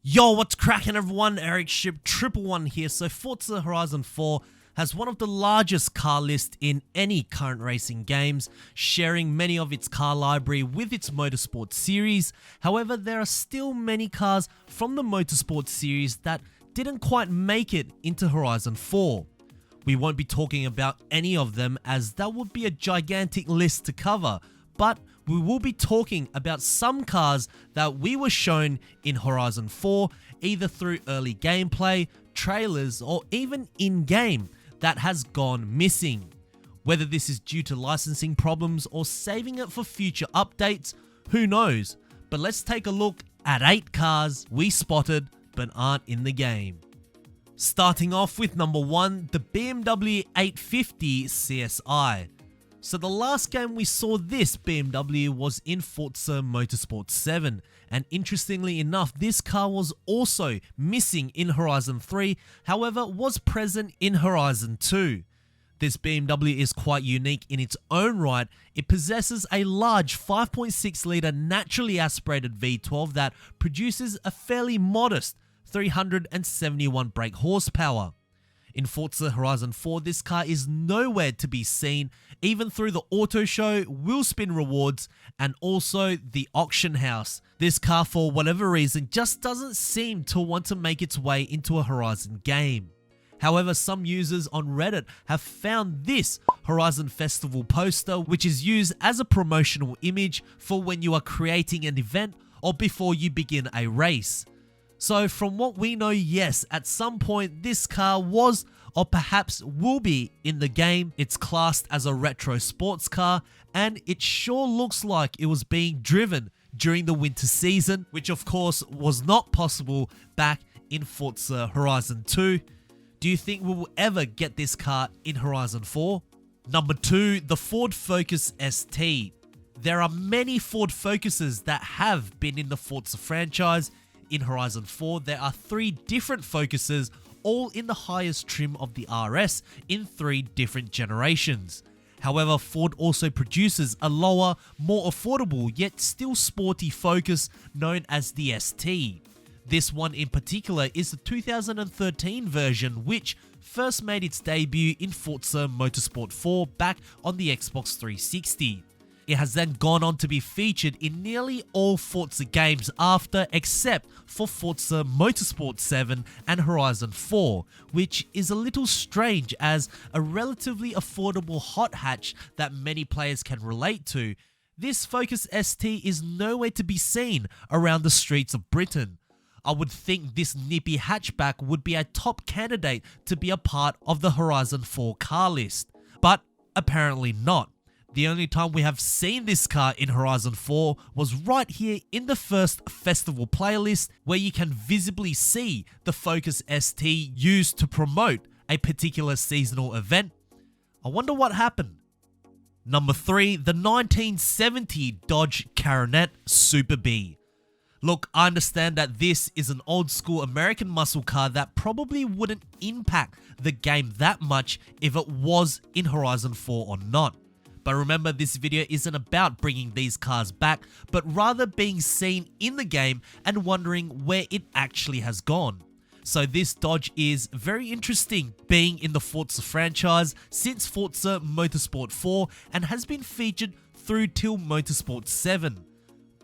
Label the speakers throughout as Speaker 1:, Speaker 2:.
Speaker 1: Yo, what's cracking everyone? Ericship 111 here. So Forza Horizon 4 has one of the largest car lists in any current racing games, sharing many of its car library with its motorsport series. However, there are still many cars from the motorsport series that didn't quite make it into Horizon 4. We won't be talking about any of them as that would be a gigantic list to cover, but we will be talking about some cars that we were shown in Horizon 4, either through early gameplay, trailers, or even in-game, that has gone missing. Whether this is due to licensing problems or saving it for future updates, who knows? But let's take a look at 8 cars we spotted but aren't in the game. Starting off with number 1, the BMW 850 CSI. So the last game we saw this BMW was in Forza Motorsport 7, and interestingly enough, this car was also missing in Horizon 3, however was present in Horizon 2. This BMW is quite unique in its own right. It possesses a large 5.6 litre naturally aspirated V12 that produces a fairly modest 371 brake horsepower. In Forza Horizon 4, this car is nowhere to be seen, even through the auto show, wheel spin rewards, and also the auction house. This car, for whatever reason, just doesn't seem to want to make its way into a Horizon game. However, some users on Reddit have found this Horizon Festival poster, which is used as a promotional image for when you are creating an event or before you begin a race. So from what we know, yes, at some point this car was or perhaps will be in the game. It's classed as a retro sports car and it sure looks like it was being driven during the winter season, which of course was not possible back in Forza Horizon 2. Do you think we will ever get this car in Horizon 4? Number 2, the Ford Focus ST. There are many Ford Focuses that have been in the Forza franchise. In Horizon 4, there are 3 different Focuses, all in the highest trim of the RS in 3 different generations. However, Ford also produces a lower, more affordable yet still sporty Focus known as the ST. This one in particular is the 2013 version, which first made its debut in Forza Motorsport 4 back on the Xbox 360. It has then gone on to be featured in nearly all Forza games after, except for Forza Motorsport 7 and Horizon 4, which is a little strange as a relatively affordable hot hatch that many players can relate to. This Focus ST is nowhere to be seen around the streets of Britain. I would think this nippy hatchback would be a top candidate to be a part of the Horizon 4 car list, but apparently not. The only time we have seen this car in Horizon 4 was right here in the first festival playlist, where you can visibly see the Focus ST used to promote a particular seasonal event. I wonder what happened. Number 3, the 1970 Dodge Coronet Super B. Look, I understand that this is an old school American muscle car that probably wouldn't impact the game that much if it was in Horizon 4 or not. But remember, this video isn't about bringing these cars back, but rather being seen in the game and wondering where it actually has gone. So this Dodge is very interesting, being in the Forza franchise since Forza Motorsport 4 and has been featured through till Motorsport 7.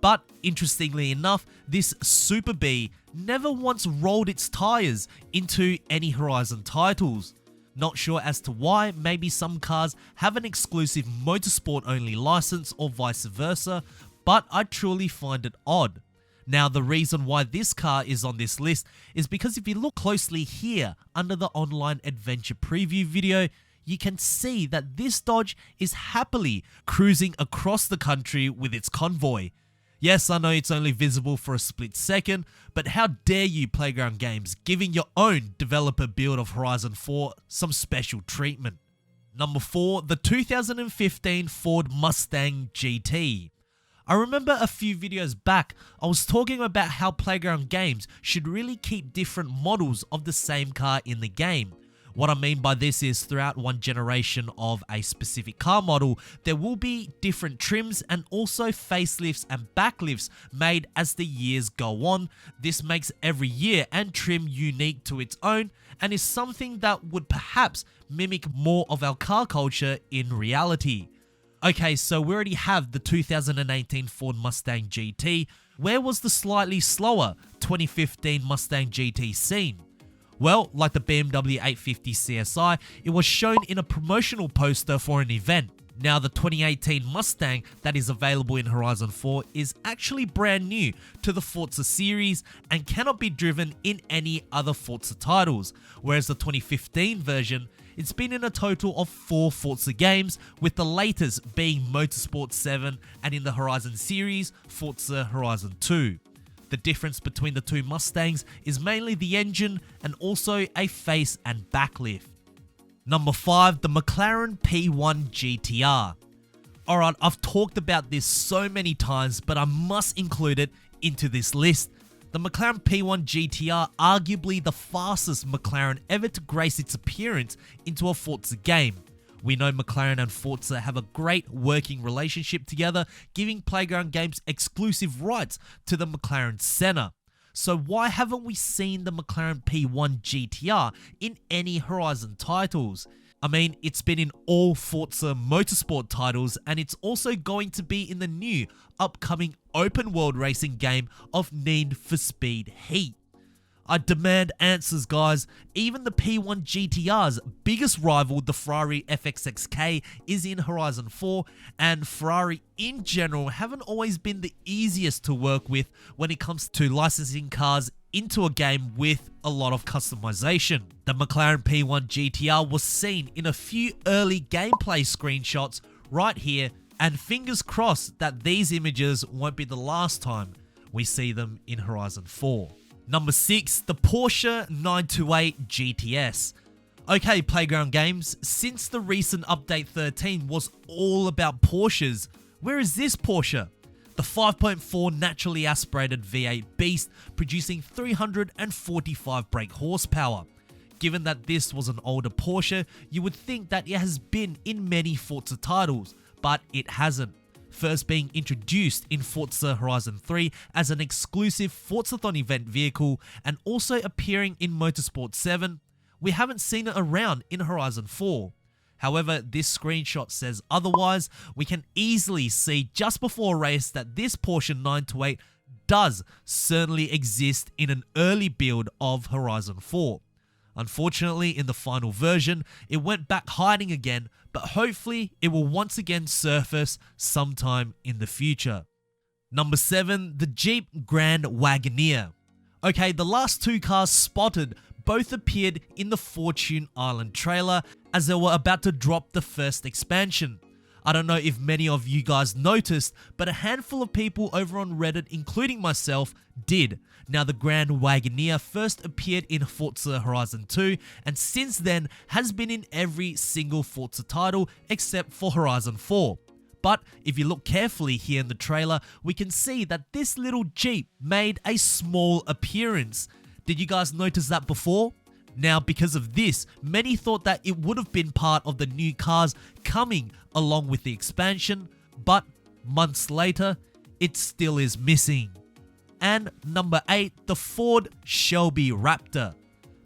Speaker 1: But interestingly enough, this Super B never once rolled its tires into any Horizon titles. Not sure as to why. Maybe some cars have an exclusive motorsport only license or vice versa, but I truly find it odd. Now, the reason why this car is on this list is because if you look closely here under the online adventure preview video, you can see that this Dodge is happily cruising across the country with its convoy. Yes, I know it's only visible for a split second, but how dare you, Playground Games, giving your own developer build of Horizon 4 some special treatment. Number 4, the 2015 Ford Mustang GT. I remember a few videos back, I was talking about how Playground Games should really keep different models of the same car in the game. What I mean by this is throughout one generation of a specific car model, there will be different trims and also facelifts and backlifts made as the years go on. This makes every year and trim unique to its own and is something that would perhaps mimic more of our car culture in reality. Okay, so we already have the 2018 Ford Mustang GT. Where was the slightly slower 2015 Mustang GT seen? Well, like the BMW 850 CSI, it was shown in a promotional poster for an event. Now, the 2018 Mustang that is available in Horizon 4 is actually brand new to the Forza series and cannot be driven in any other Forza titles, whereas the 2015 version, it's been in a total of 4 Forza games, with the latest being Motorsport 7 and in the Horizon series, Forza Horizon 2. The difference between the two Mustangs is mainly the engine and also a face and backlift. Number 5, the McLaren P1 GTR. Alright, I've talked about this so many times, but I must include it into this list. The McLaren P1 GTR, arguably the fastest McLaren ever to grace its appearance into a Forza game. We know McLaren and Forza have a great working relationship together, giving Playground Games exclusive rights to the McLaren Senna. So why haven't we seen the McLaren P1 GTR in any Horizon titles? I mean, it's been in all Forza Motorsport titles, and it's also going to be in the new upcoming open world racing game of Need for Speed Heat. I demand answers, guys. Even the P1 GTR's biggest rival, the Ferrari FXXK, is in Horizon 4, and Ferrari in general haven't always been the easiest to work with when it comes to licensing cars into a game with a lot of customization. The McLaren P1 GTR was seen in a few early gameplay screenshots right here, and fingers crossed that these images won't be the last time we see them in Horizon 4. Number 6, the Porsche 928 GTS. Okay, Playground Games, since the recent update 13 was all about Porsches, where is this Porsche? The 5.4 naturally aspirated V8 beast producing 345 brake horsepower. Given that this was an older Porsche, you would think that it has been in many Forza titles, but it hasn't. First being introduced in Forza Horizon 3 as an exclusive Forzathon event vehicle and also appearing in Motorsport 7, we haven't seen it around in Horizon 4. However, this screenshot says otherwise. We can easily see just before a race that this Porsche 928 does certainly exist in an early build of Horizon 4. Unfortunately, in the final version, it went back hiding again, but hopefully it will once again surface sometime in the future. Number 7, the Jeep Grand Wagoneer. Okay, the last 2 cars spotted both appeared in the Fortune Island trailer as they were about to drop the first expansion. I don't know if many of you guys noticed, but a handful of people over on Reddit, including myself, did. Now, the Grand Wagoneer first appeared in Forza Horizon 2, and since then has been in every single Forza title except for Horizon 4. But if you look carefully here in the trailer, we can see that this little Jeep made a small appearance. Did you guys notice that before? Now, because of this, many thought that it would have been part of the new cars coming along with the expansion, but months later, it still is missing. And number 8, the Ford Shelby Raptor.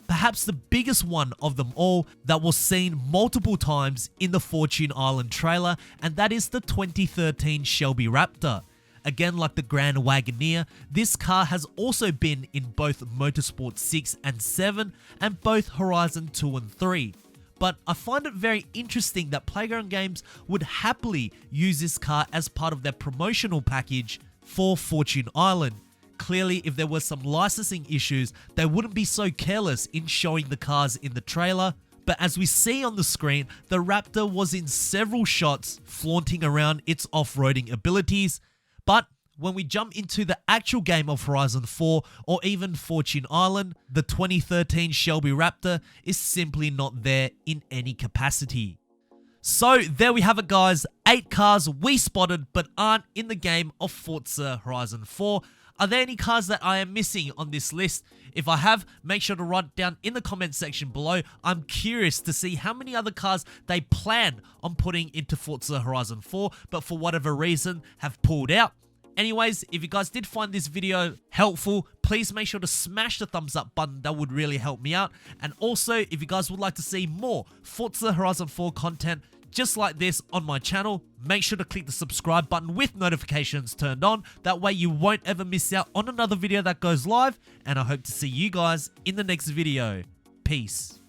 Speaker 1: Perhaps the biggest one of them all that was seen multiple times in the Fortune Island trailer, and that is the 2013 Shelby Raptor. Again, like the Grand Wagoneer, this car has also been in both Motorsport 6 and 7 and both Horizon 2 and 3. But I find it very interesting that Playground Games would happily use this car as part of their promotional package for Fortune Island. Clearly, if there were some licensing issues, they wouldn't be so careless in showing the cars in the trailer. But as we see on the screen, the Raptor was in several shots flaunting around its off-roading abilities. But when we jump into the actual game of Horizon 4 or even Fortune Island, the 2013 Shelby Raptor is simply not there in any capacity. So there we have it, guys. 8 cars we spotted but aren't in the game of Forza Horizon 4. Are there any cars that I am missing on this list? If I have, make sure to write it down in the comment section below. I'm curious to see how many other cars they plan on putting into Forza Horizon 4, but for whatever reason have pulled out. Anyways, if you guys did find this video helpful, please make sure to smash the thumbs up button. That would really help me out. And also, if you guys would like to see more Forza Horizon 4 content just like this on my channel, make sure to click the subscribe button with notifications turned on. That way you won't ever miss out on another video that goes live. And I hope to see you guys in the next video. Peace.